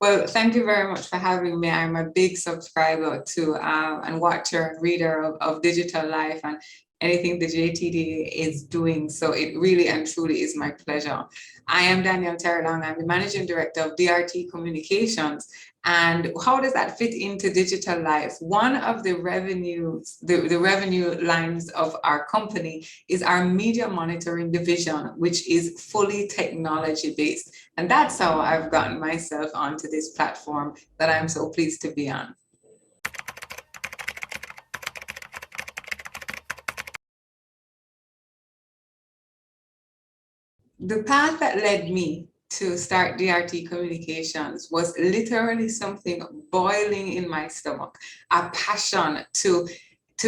Well, thank you very much for having me. I'm a big subscriber to and watcher and reader of Digital Life and anything the JTDA is doing. So it really and truly is my pleasure. I am Danielle Terrelonge. I'm the Managing Director of DRT Communications. And how does that fit into Digital Life? One of the the revenue lines of our company is our media monitoring division, which is fully technology based. And that's how I've gotten myself onto this platform that I'm so pleased to be on. The path that led me to start DRT Communications was literally something boiling in my stomach, a passion to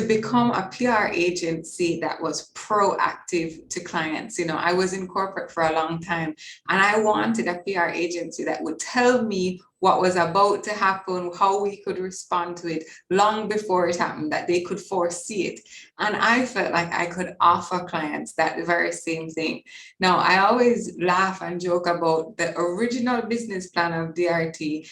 become a PR agency that was proactive to clients. You know, I was in corporate for a long time and I wanted a PR agency that would tell me what was about to happen, how we could respond to it long before it happened, that they could foresee it. And I felt like I could offer clients that very same thing. Now, I always laugh and joke about the original business plan of DRT.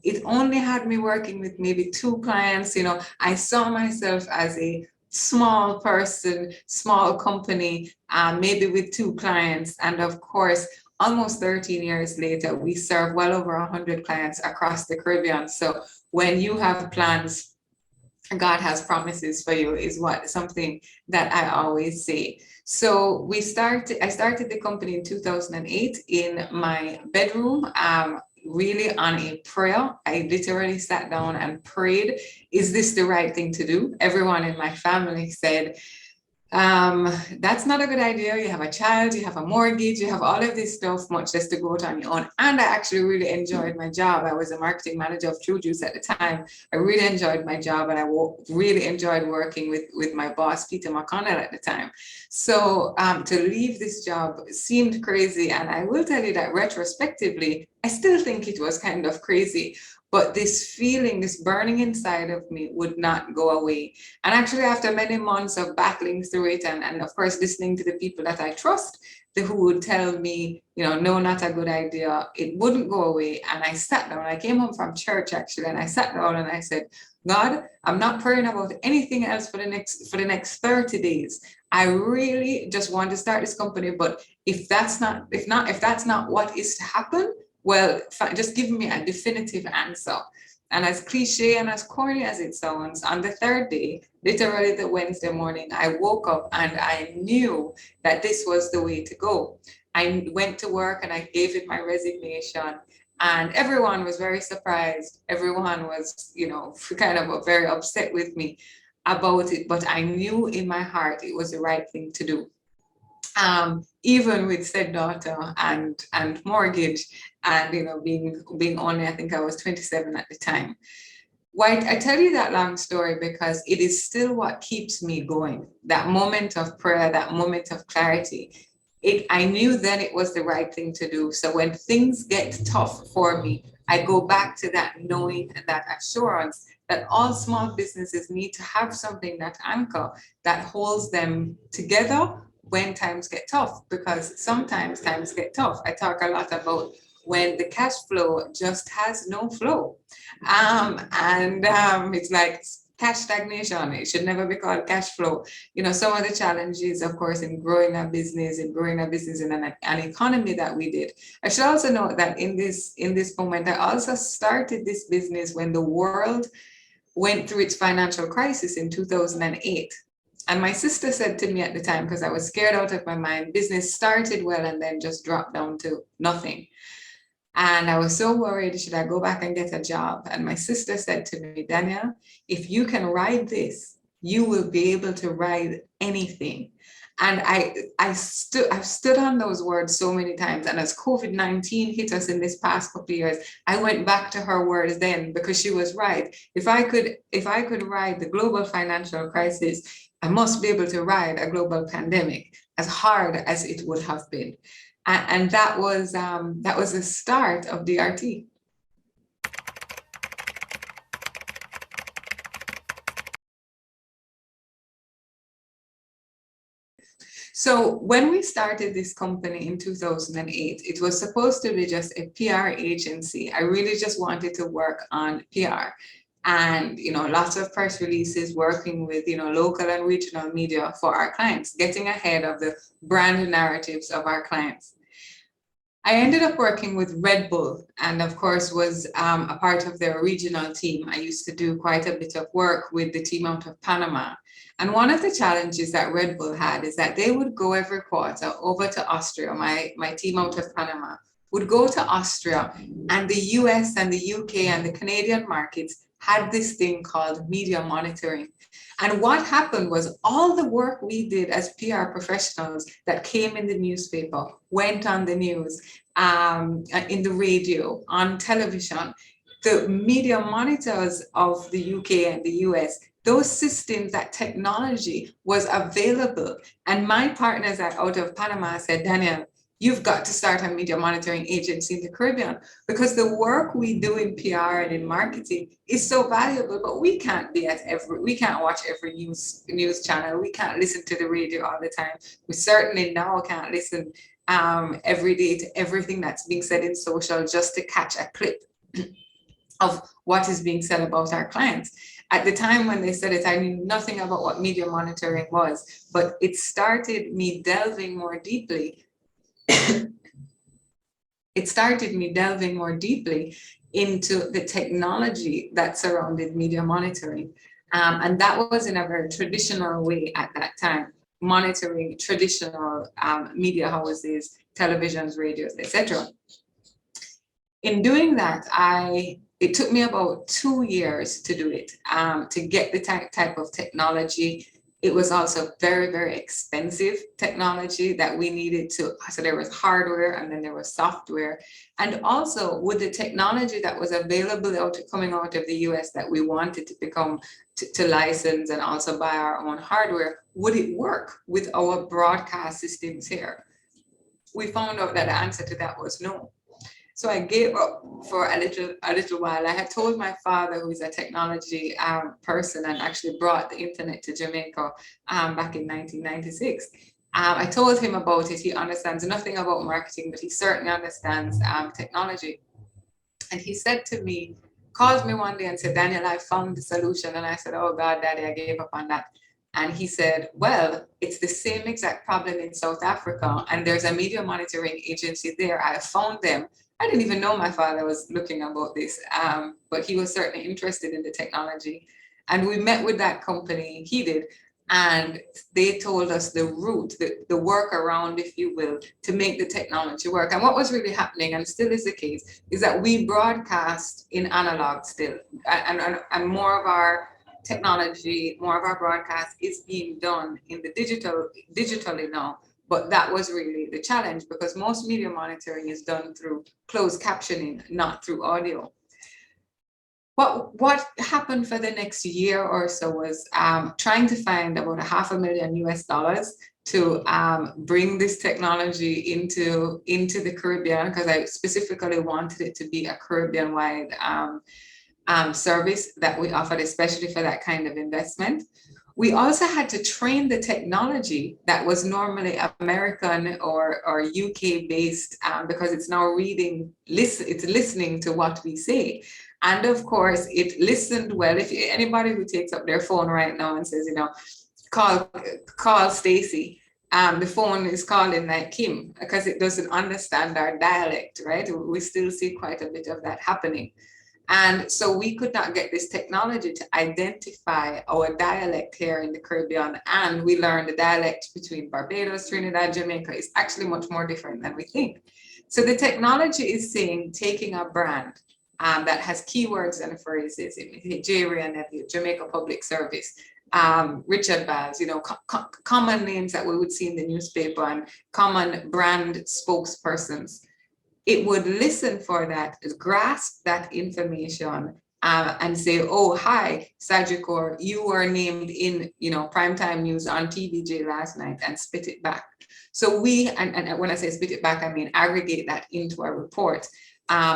It only had me working with maybe 2 clients. You know, I saw myself as a small person, small company, maybe with 2 clients. And of course, almost 13 years later, we serve well over 100 clients across the Caribbean. So when you have plans, God has promises for you is something that I always say. So I started the company in 2008 in my bedroom, really on a prayer. I literally sat down and prayed, is this the right thing to do? Everyone in my family said, that's not a good idea. You have a child, you have a mortgage, you have all of this stuff, much less to go out on your own. And I actually really enjoyed my job. I was a marketing manager of Tru-Juice at the time. I really enjoyed my job and I really enjoyed working with my boss, Peter McConnell at the time. So to leave this job seemed crazy. And I will tell you that retrospectively, I still think it was kind of crazy. But this feeling, this burning inside of me would not go away. And actually, after many months of battling through it and of course, listening to the people that I trust, who would tell me, you know, no, not a good idea, it wouldn't go away. And I sat down, I came home from church actually, and I sat down and I said, God, I'm not praying about anything else for the next 30 days. I really just want to start this company. But if that's not what is to happen, well, just give me a definitive answer. And as cliche and as corny as it sounds, on the 3rd day, literally the Wednesday morning, I woke up and I knew that this was the way to go. I went to work and I gave it my resignation. And everyone was very surprised. Everyone was, you know, kind of very upset with me about it. But I knew in my heart it was the right thing to do. Even with said daughter and mortgage and, you know, being only, I think I was 27 at the time. Why I tell you that long story because it is still what keeps me going. That moment of prayer, that moment of clarity. I knew then it was the right thing to do. So when things get tough for me, I go back to that knowing and that assurance that all small businesses need to have something that anchor that holds them together when times get tough, because sometimes times get tough. I talk a lot about when the cash flow just has no flow. It's like cash stagnation. It should never be called cash flow. You know, some of the challenges, of course, in growing a business in an economy that we did. I should also note that in this moment, I also started this business when the world went through its financial crisis in 2008. And my sister said to me at the time, because I was scared out of my mind, business started well and then just dropped down to nothing. And I was so worried, should I go back and get a job? And my sister said to me, Danielle, if you can ride this, you will be able to ride anything. And I've stood on those words so many times. And as COVID-19 hit us in this past couple of years, I went back to her words then because she was right. If I could ride the global financial crisis, I must be able to ride a global pandemic, as hard as it would have been. And that was the start of DRT. So when we started this company in 2008, it was supposed to be just a PR agency. I really just wanted to work on PR and, lots of press releases, working with, local and regional media for our clients, getting ahead of the brand narratives of our clients. I ended up working with Red Bull and of course was a part of their regional team. I used to do quite a bit of work with the team out of Panama. And one of the challenges that Red Bull had is that they would go every quarter over to Austria. My team out of Panama would go to Austria, and the US and the UK and the Canadian markets had this thing called media monitoring. And what happened was all the work we did as PR professionals that came in the newspaper, went on the news, in the radio, on television, the media monitors of the UK and the US, those systems, that technology was available. And my partners out of Panama said, Danielle, you've got to start a media monitoring agency in the Caribbean, because the work we do in PR and in marketing is so valuable, but we can't watch every news channel. We can't listen to the radio all the time. We certainly now can't listen every day to everything that's being said in social just to catch a clip of what is being said about our clients. At the time when they said it, I knew nothing about what media monitoring was, but it started me delving more deeply. It started me delving more deeply into the technology that surrounded media monitoring. And that was in a very traditional way at that time, monitoring traditional media houses, televisions, radios, etc. In doing that, it took me about 2 years to do it, to get the type of technology. It was also very, very expensive technology that we needed so there was hardware and then there was software. And also with the technology that was available coming out of the US that we wanted to license and also buy our own hardware, would it work with our broadcast systems here? We found out that the answer to that was no. So I gave up for a little while. I had told my father, who is a technology person and actually brought the internet to Jamaica back in 1996. I told him about it. He understands nothing about marketing, but he certainly understands technology. And he said to me, called me one day and said, Danielle, I found the solution. And I said, oh God, Daddy, I gave up on that. And he said, well, it's the same exact problem in South Africa. And there's a media monitoring agency there. I found them. I didn't even know my father was looking about this, but he was certainly interested in the technology. And we met with that company, he did, and they told us the route, the workaround, if you will, to make the technology work. And what was really happening, and still is the case, is that we broadcast in analog still, and more of our technology, more of our broadcast is being done in the digitally now. But that was really the challenge, because most media monitoring is done through closed captioning, not through audio. What happened for the next year or so was trying to find about $500,000 US to bring this technology into the Caribbean, because I specifically wanted it to be a Caribbean-wide service that we offered, especially for that kind of investment. We also had to train the technology that was normally American or UK based, because it's now it's listening to what we say. And of course, it listened well. If anybody who takes up their phone right now and says, call Stacy, the phone is calling like Kim, because it doesn't understand our dialect, right? We still see quite a bit of that happening. And so we could not get this technology to identify our dialect here in the Caribbean. And we learned the dialect between Barbados, Trinidad, Jamaica is actually much more different than we think. So the technology is taking a brand that has keywords and phrases, Jerry and Nephew, Jamaica Public Service, Richard Valls, common names that we would see in the newspaper and common brand spokespersons. It would listen for that, grasp that information, and say, oh, hi, Sajikor, you were named in, primetime news on TVJ last night, and spit it back. So and when I say spit it back, I mean aggregate that into a report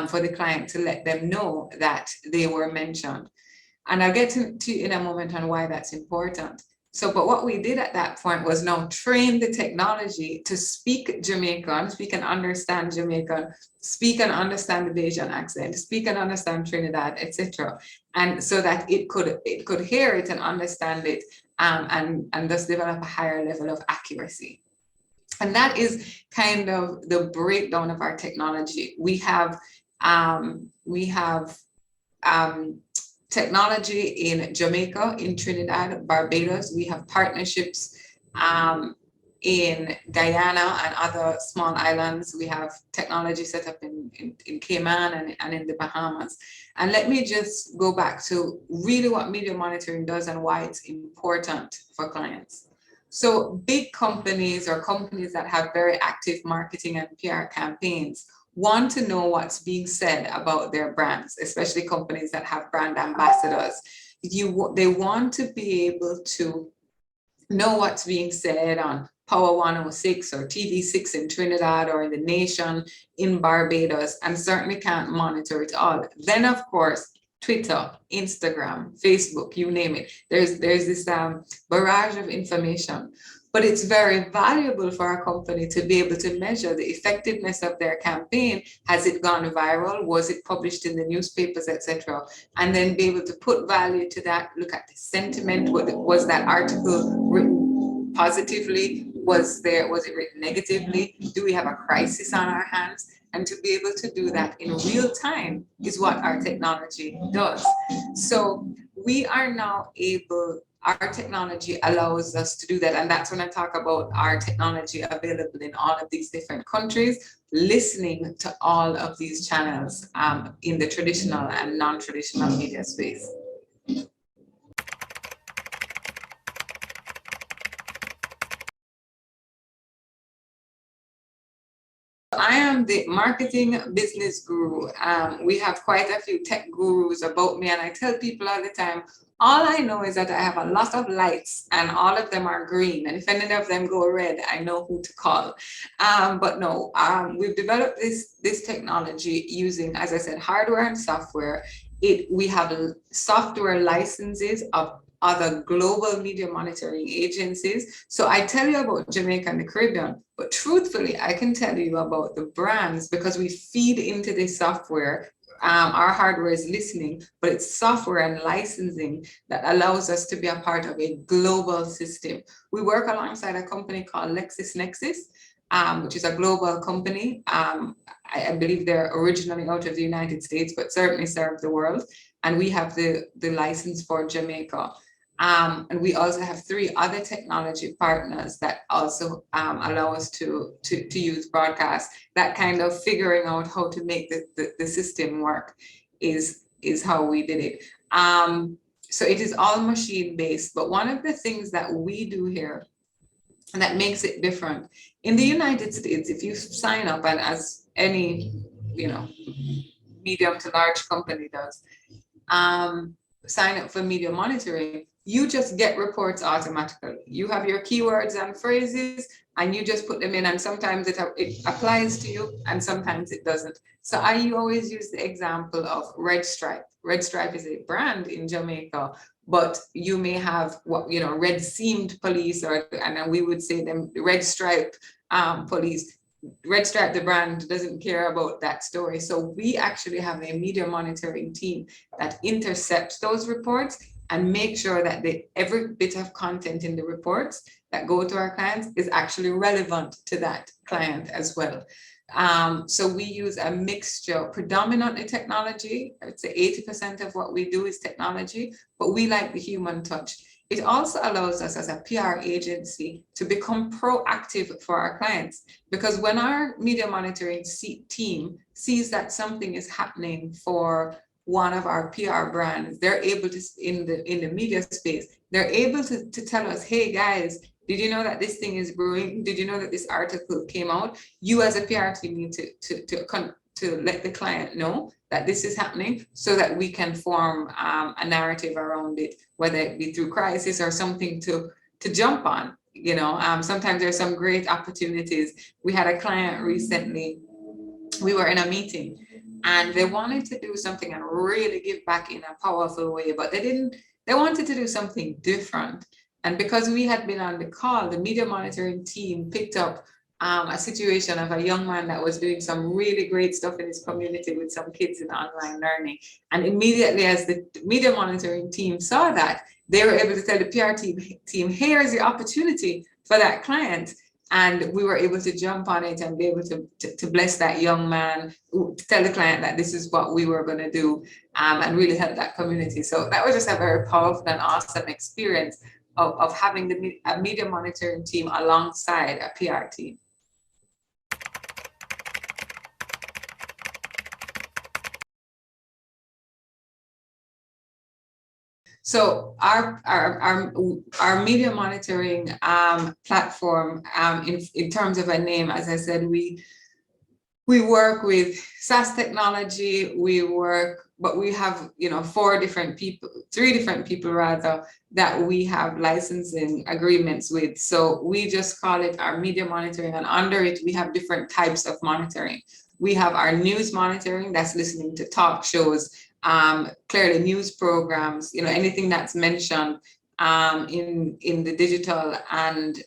for the client to let them know that they were mentioned. And I'll get to in a moment on why that's important. So, but what we did at that point was now train the technology to speak Jamaican, speak and understand Jamaican, speak and understand the Bajan accent, speak and understand Trinidad, etc. And so that it could hear it and understand it, and thus develop a higher level of accuracy. And that is kind of the breakdown of our technology. We have technology in Jamaica, in Trinidad, Barbados. We have partnerships in Guyana and other small islands. We have technology set up in Cayman and in the Bahamas. And let me just go back to really what media monitoring does and why it's important for clients. So big companies or companies that have very active marketing and PR campaigns want to know what's being said about their brands, especially companies that have brand ambassadors. They want to be able to know what's being said on Power 106 or TV6 in Trinidad or in the Nation in Barbados, and certainly can't monitor it all. Then, of course, Twitter, Instagram, Facebook, you name it. There's this barrage of information. But it's very valuable for a company to be able to measure the effectiveness of their campaign. Has it gone viral? Was it published in the newspapers, etc.? And then be able to put value to that, look at the sentiment. Was that article written positively? Was it written negatively? Do we have a crisis on our hands? And to be able to do that in real time is what our technology does. So we are now able, our technology allows us to do that. And that's when I talk about our technology available in all of these different countries, listening to all of these channels in the traditional and non-traditional media space. I am the marketing business guru. We have quite a few tech gurus about me, and I tell people all the time, all I know is that I have a lot of lights and all of them are green. And if any of them go red, I know who to call. But no, we've developed this technology using, as I said, hardware and software. We have software licenses of other global media monitoring agencies. So I tell you about Jamaica and the Caribbean, but truthfully, I can tell you about the brands because we feed into this software. Our hardware is listening, but it's software and licensing that allows us to be a part of a global system. We work alongside a company called LexisNexis, which is a global company. I believe they're originally out of the United States, but certainly serve the world. And we have the license for Jamaica. And we also have 3 other technology partners that also allow us to use broadcast. That kind of figuring out how to make the system work is how we did it. So it is all machine based, but one of the things that we do here and that makes it different in the United States, if you sign up, and as any medium to large company does, sign up for media monitoring, you just get reports automatically. You have your keywords and phrases and you just put them in, and sometimes it applies to you and sometimes it doesn't. So I always use the example of Red Stripe. Red Stripe is a brand in Jamaica, but you may have red seamed police, and we would say them Red Stripe police. Red Stripe, the brand, doesn't care about that story. So we actually have a media monitoring team that intercepts those reports and make sure that every bit of content in the reports that go to our clients is actually relevant to that client as well. So we use a mixture, predominantly technology. I would say 80% of what we do is technology, but we like the human touch. It also allows us as a PR agency to become proactive for our clients, because when our media monitoring team sees that something is happening for one of our PR brands, they're able to, in the media space, they're able to tell us, hey guys, did you know that this thing is brewing? Did you know that this article came out? You as a PR team need to let the client know that this is happening so that we can form a narrative around it, whether it be through crisis or something to jump on. Sometimes there's some great opportunities. We had a client recently, we were in a meeting and they wanted to do something and really give back in a powerful way, but they wanted to do something different. And because we had been on the call, the media monitoring team picked up a situation of a young man that was doing some really great stuff in his community with some kids in online learning. And immediately as the media monitoring team saw that, they were able to tell the PR team, here's the opportunity for that client. And we were able to jump on it and be able to bless that young man, to tell the client that this is what we were going to do, and really help that community. So that was just a very powerful and awesome experience of having a media monitoring team alongside a PR team. So our media monitoring platform, in terms of a name, as I said, we work with SaaS technology. But we have, three different people rather, that we have licensing agreements with. So we just call it our media monitoring, and under it we have different types of monitoring. We have our news monitoring, that's listening to talk shows, clearly news programs, anything that's mentioned in the digital and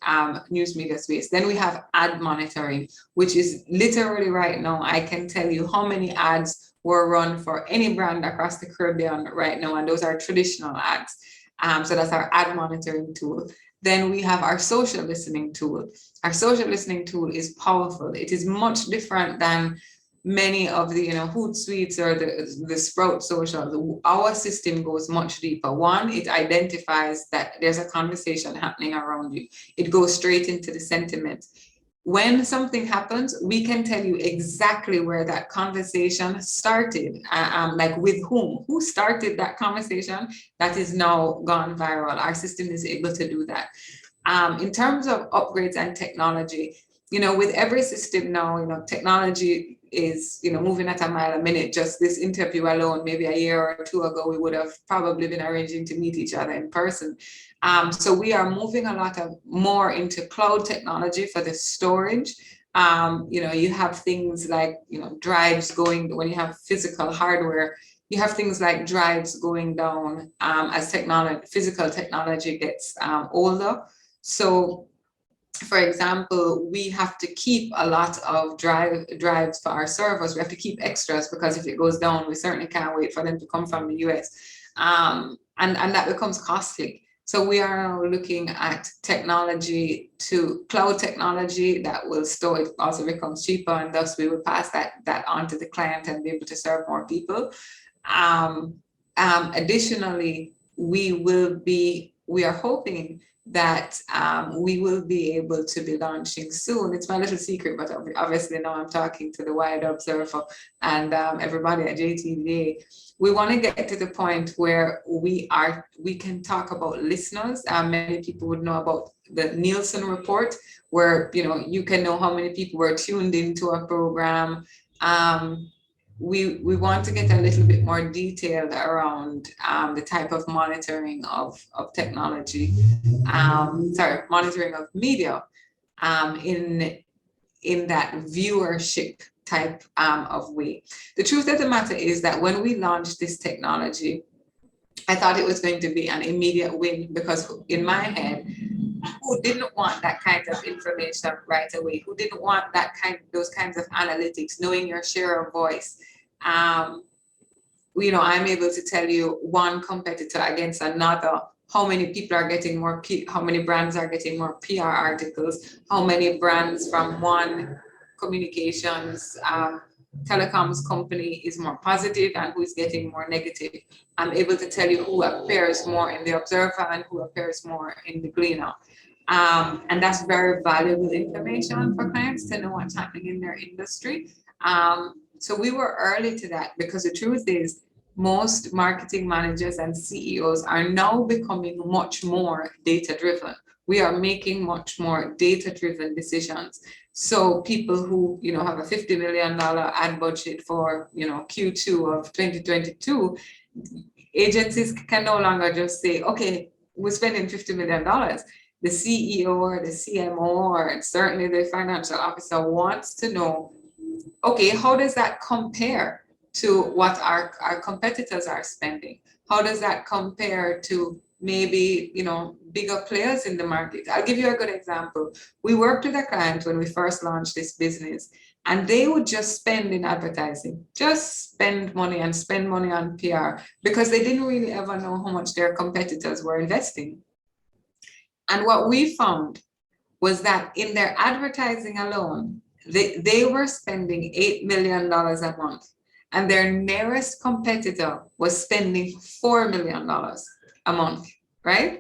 news media space. Then we have ad monitoring, which is literally right now, I can tell you how many ads were run for any brand across the Caribbean right now, and those are traditional ads. So that's our ad monitoring tool. Then we have our social listening tool. Our social listening tool is powerful. It is much different than many of the Hootsuite or the Sprout social. Our system goes much deeper. One, it identifies that there's a conversation happening around you. It goes straight into the sentiment. When something happens, we can tell you exactly where that conversation started, like with who started that conversation that is now gone viral. Our system is able to do that. In terms of upgrades and technology, with every system now, technology is, moving at a mile a minute. Just this interview alone, maybe a year or two ago, we would have probably been arranging to meet each other in person. So we are moving a lot more into cloud technology for the storage. You have things like, drives going, when you have physical hardware, you have things like drives going down as physical technology gets older. So, for example, we have to keep a lot of drives for our servers. We have to keep extras, because if it goes down, we certainly can't wait for them to come from the US. And that becomes costly. So we are now looking at technology, to cloud technology that will store it, also becomes cheaper, and thus we will pass that on to the client and be able to serve more people. Additionally, we are hoping that we will be able to be launching soon. It's my little secret, but obviously now I'm talking to the wider observer and everybody at JTDA. We want to get to the point where we can talk about listeners. Many people would know about the Nielsen report, where you can know how many people were tuned into a program. We want to get a little bit more detailed around the type of monitoring of technology, monitoring of media in that viewership type of way. The truth of the matter is that when we launched this technology, I thought it was going to be an immediate win, because in my head, who didn't want that kind of information right away? Who didn't want those kinds of analytics, knowing your share of voice? I'm able to tell you one competitor against another, how many people are getting more, how many brands are getting more PR articles, how many brands from one communications telecoms company is more positive and who is getting more negative. I'm able to tell you who appears more in the Observer and who appears more in the Gleaner. And that's very valuable information for clients to know what's happening in their industry. So we were early to that, because the truth is most marketing managers and CEOs are now becoming much more data-driven. We are making much more data-driven decisions. So people who have a $50 million ad budget for Q2 of 2022, agencies can no longer just say, okay, we're spending $50 million. The CEO or the CMO or certainly the financial officer wants to know, okay, how does that compare to what our competitors are spending? How does that compare to maybe, bigger players in the market. I'll give you a good example. We worked with a client when we first launched this business, and they would just spend in advertising, just spend money and spend money on PR because they didn't really ever know how much their competitors were investing. And what we found was that in their advertising alone, they were spending $8 million a month, and their nearest competitor was spending $4 million a month, right?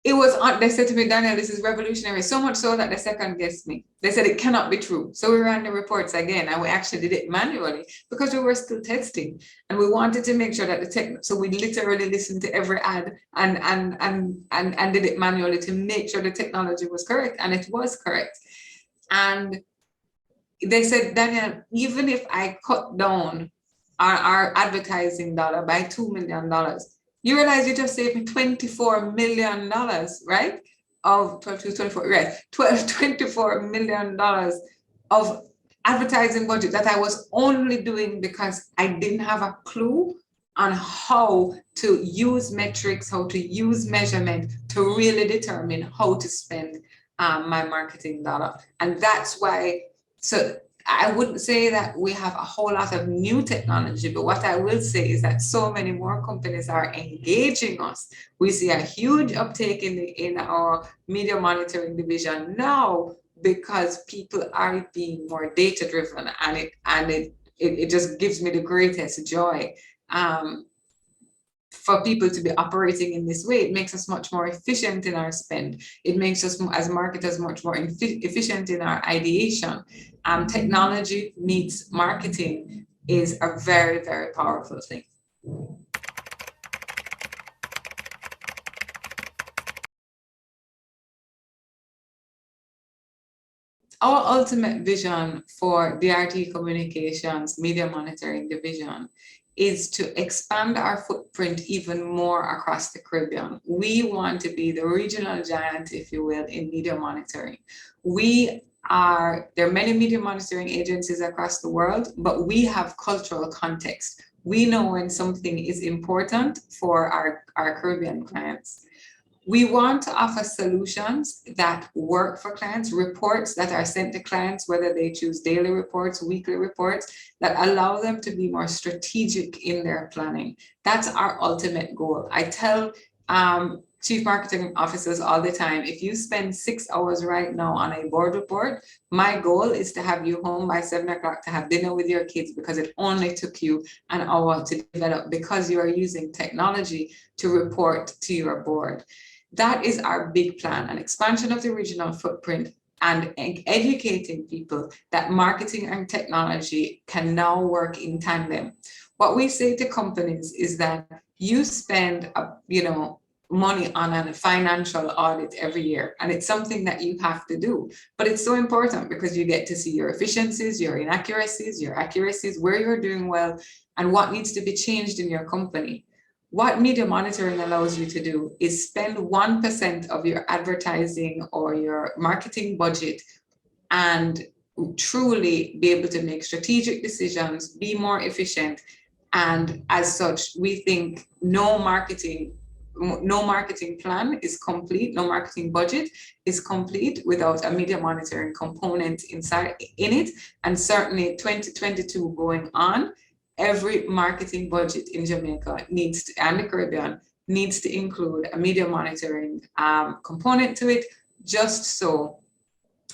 It was, they said to me, Danielle, this is revolutionary, so much so that they second guessed me. They said it cannot be true. So we ran the reports again, and we actually did it manually because we were still testing, and we wanted to make sure that the tech, so we literally listened to every ad and did it manually to make sure the technology was correct, and it was correct. And they said, Danielle, even if I cut down our advertising dollar by $2 million, you realize you just saved me $24 million, right? Of 12 to 24, right? $24 million of advertising budget that I was only doing because I didn't have a clue on how to use metrics, how to use measurement to really determine how to spend my marketing dollar. And that's why, so I wouldn't say that we have a whole lot of new technology, but what I will say is that so many more companies are engaging us. We see a huge uptake in our media monitoring division now because people are being more data driven, and it just gives me the greatest joy. For people to be operating in this way, it makes us much more efficient in our spend. It makes us as marketers much more efficient in our ideation. Technology meets marketing is a very, very powerful thing. Our ultimate vision for DRT Communications Media Monitoring Division is to expand our footprint even more across the Caribbean. We want to be the regional giant, if you will, in media monitoring. There are many media monitoring agencies across the world, but we have cultural context. We know when something is important for our Caribbean clients. We want to offer solutions that work for clients, reports that are sent to clients, whether they choose daily reports, weekly reports, that allow them to be more strategic in their planning. That's our ultimate goal. I tell chief marketing officers all the time, if you spend 6 hours right now on a board report, my goal is to have you home by 7 o'clock to have dinner with your kids, because it only took you an hour to develop because you are using technology to report to your board. That is our big plan, an expansion of the regional footprint and educating people that marketing and technology can now work in tandem. What we say to companies is that you spend, money on a financial audit every year, and it's something that you have to do. But it's so important because you get to see your efficiencies, your inaccuracies, your accuracies, where you're doing well, and what needs to be changed in your company. What media monitoring allows you to do is spend 1% of your advertising or your marketing budget and truly be able to make strategic decisions, be more efficient. And as such, we think no marketing plan is complete, no marketing budget is complete without a media monitoring component in it. And certainly 2022 going on, every marketing budget in Jamaica and the Caribbean needs to include a media monitoring component to it, just so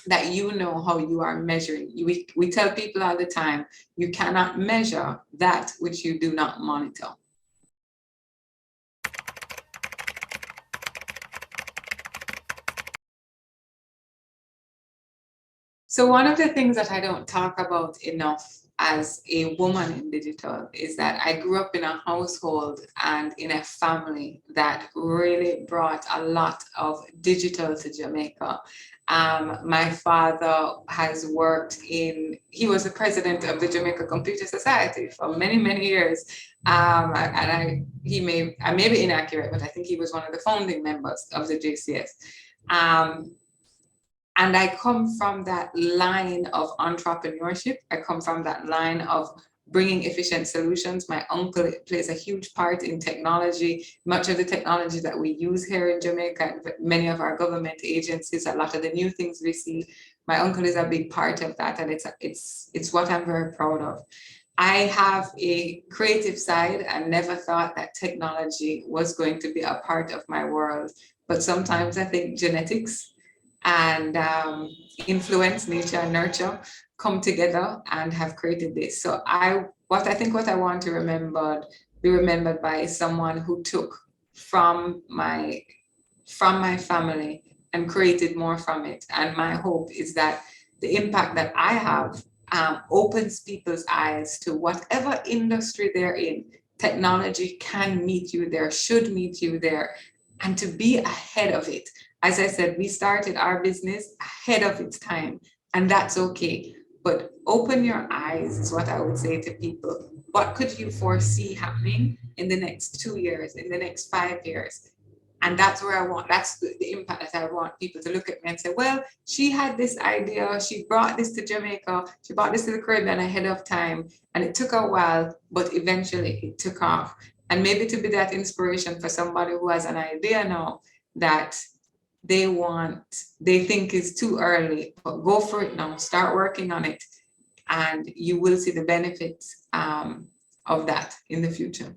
that you know how you are measuring. We tell people all the time, you cannot measure that which you do not monitor. So one of the things that I don't talk about enough as a woman in digital is that I grew up in a household and in a family that really brought a lot of digital to Jamaica. My father has worked he was the president of the Jamaica Computer Society for many, many years. I may be inaccurate, but I think he was one of the founding members of the JCS. And I come from that line of entrepreneurship. I come from that line of bringing efficient solutions. My uncle plays a huge part in technology. Much of the technology that we use here in Jamaica, many of our government agencies, a lot of the new things we see, my uncle is a big part of that, and it's what I'm very proud of. I have a creative side and never thought that technology was going to be a part of my world. But sometimes I think genetics and influence, nature and nurture come together and have created this. So what I want to be remembered by is someone who took from my family and created more from it. And my hope is that the impact that I have opens people's eyes to whatever industry they're in. Technology can meet you there, should meet you there, and to be ahead of it. As I said, we started our business ahead of its time, and that's okay. But open your eyes is what I would say to people. What could you foresee happening in the next 2 years, in the next 5 years? And that's where that's the impact that I want people to look at me and say, well, she had this idea, she brought this to Jamaica, she brought this to the Caribbean ahead of time, and it took a while, but eventually it took off. And maybe to be that inspiration for somebody who has an idea now that they think is too early, but go for it now, start working on it, and you will see the benefits of that in the future.